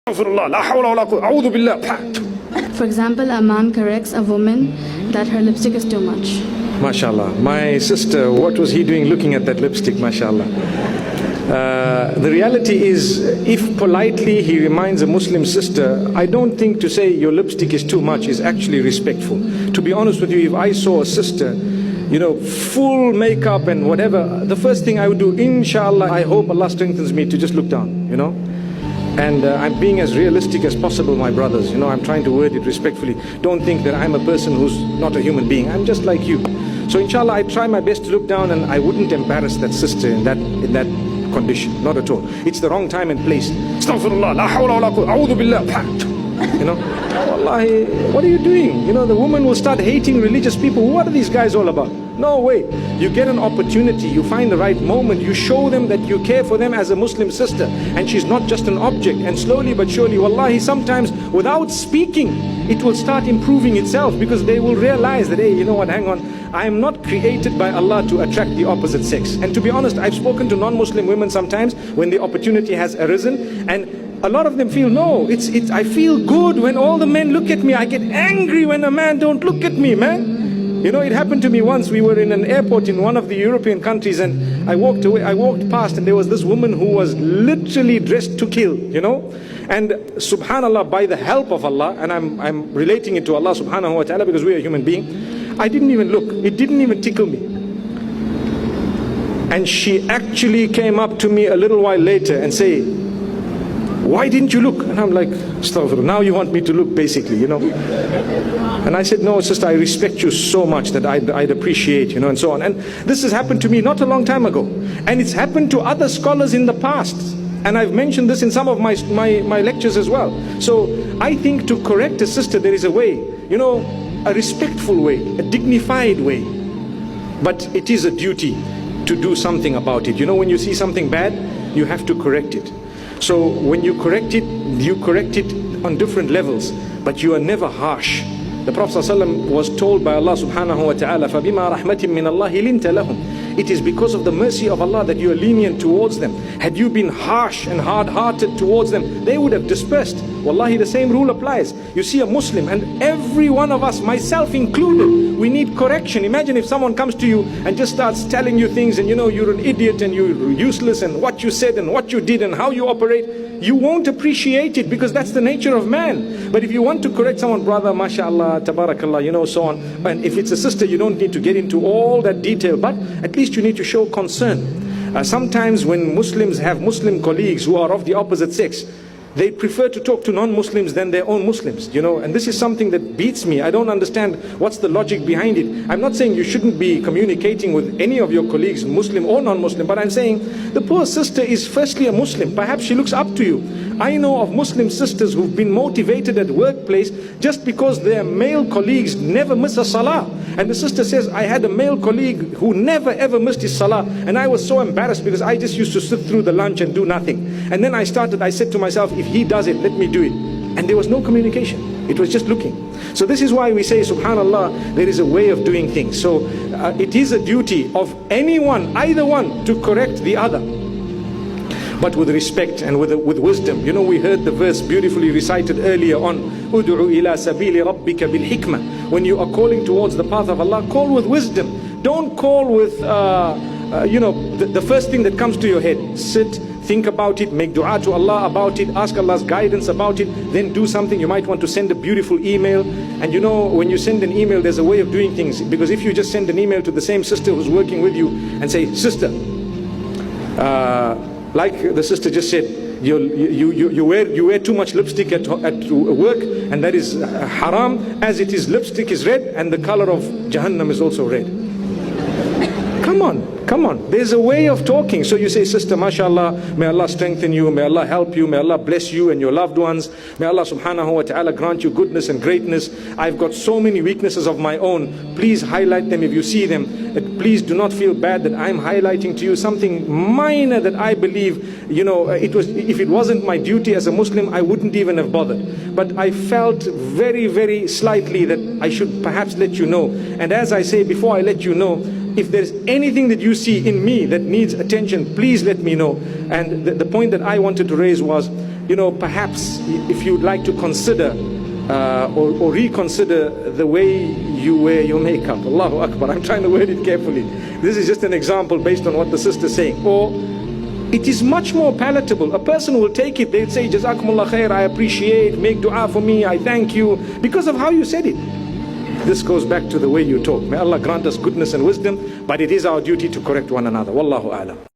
For example, a man corrects a woman that her lipstick is too much. MashaAllah. My sister, what was he doing looking at that lipstick? MashaAllah. The reality is, if politely he reminds a Muslim sister, I don't think to say your lipstick is too much is actually respectful. To be honest with you, if I saw a sister, full makeup and whatever, the first thing I would do, inshallah, I hope Allah strengthens me to just look down, And I'm being as realistic as possible, my brothers. I'm trying to word it respectfully. Don't think that I'm a person who's not a human being. I'm just like you. So inshallah, I try my best to look down, and I wouldn't embarrass that sister in that condition. Not at all. It's the wrong time and place. Astaghfirullah, la hawla wa la quwwata, a'udhu billah. Wallahi, what are you doing? The woman will start hating religious people. What are these guys all about? No way. You get an opportunity, you find the right moment, you show them that you care for them as a Muslim sister, and she's not just an object. And slowly but surely, wallahi, sometimes without speaking, it will start improving itself, because they will realize that, hey, hang on, I am not created by Allah to attract the opposite sex. And to be honest, I've spoken to non-Muslim women sometimes when the opportunity has arisen, and a lot of them feel, no, I feel good when all the men look at me. I get angry when a man don't look at me, man. It happened to me once. We were in an airport in one of the European countries, and I walked past, and there was this woman who was literally dressed to kill, And subhanallah, by the help of Allah, and I'm relating it to Allah subhanahu wa ta'ala because we are a human being, I didn't even look. It didn't even tickle me. And she actually came up to me a little while later and say, why didn't you look? And I'm like, astaghfirullah, now you want me to look, basically, And I said, no, sister, I respect you so much that I'd appreciate, and so on. And this has happened to me not a long time ago. And it's happened to other scholars in the past. And I've mentioned this in some of my lectures as well. So I think to correct a sister, there is a way, a respectful way, a dignified way. But it is a duty to do something about it. When you see something bad, you have to correct it. So when you correct it on different levels, but you are never harsh. The Prophet ﷺ was told by Allah subhanahu wa ta'ala, فَبِمَا رَحْمَةٍ مِّنَ اللَّهِ لِنْتَ لَهُمْ. It is because of the mercy of Allah that you are lenient towards them. Had you been harsh and hard-hearted towards them, they would have dispersed. Wallahi, the same rule applies. You see a Muslim, and every one of us, myself included, we need correction. Imagine if someone comes to you and just starts telling you things, and you're an idiot and you're useless, and what you said and what you did and how you operate, you won't appreciate it, because that's the nature of man. But if you want to correct someone, brother, mashallah, tabarakallah, so on, and if it's a sister, you don't need to get into all that detail, but at least you need to show concern. Sometimes when Muslims have Muslim colleagues who are of the opposite sex, they prefer to talk to non-Muslims than their own Muslims, and this is something that beats me. I don't understand what's the logic behind it. I'm not saying you shouldn't be communicating with any of your colleagues, Muslim or non-Muslim, but I'm saying the poor sister is firstly a Muslim. Perhaps she looks up to you. I know of Muslim sisters who've been motivated at workplace just because their male colleagues never miss a salah. And the sister says, I had a male colleague who never ever missed his salah, and I was so embarrassed because I just used to sit through the lunch and do nothing. And then I said to myself, if he does it, let me do it. And there was no communication. It was just looking. So this is why we say, subhanallah, there is a way of doing things. So it is a duty of anyone, either one, to correct the other, but with respect and with wisdom. We heard the verse beautifully recited earlier on, Ud'u ila sabili rabbika bil hikmah. When you are calling towards the path of Allah, call with wisdom. Don't call with, the first thing that comes to your head. Sit, think about it, make dua to Allah about it, ask Allah's guidance about it, then do something. You might want to send a beautiful email. And when you send an email, there's a way of doing things. Because if you just send an email to the same sister who's working with you and say, sister, like the sister just said, you wear too much lipstick at work, and that is haram, as it is lipstick is red and the color of Jahannam is also red. Come on, there's a way of talking. So you say, sister, mashallah, may Allah strengthen you, may Allah help you, may Allah bless you and your loved ones, may Allah subhanahu wa ta'ala grant you goodness and greatness. I've got so many weaknesses of my own. Please highlight them if you see them. Please do not feel bad that I'm highlighting to you something minor that I believe, if it wasn't my duty as a Muslim, I wouldn't even have bothered. But I felt very, very slightly that I should perhaps let you know. And as I say, before I let you know, if there's anything that you see in me that needs attention, please let me know. And the point that I wanted to raise was, perhaps if you'd like to consider or reconsider the way you wear your makeup. Allahu Akbar. I'm trying to word it carefully. This is just an example based on what the sister's saying. Or it is much more palatable. A person will take it, they'll say, Jazakumullah khair, I appreciate, make dua for me, I thank you, because of how you said it. This goes back to the way you talk. May Allah grant us goodness and wisdom, but it is our duty to correct one another. Wallahu a'lam.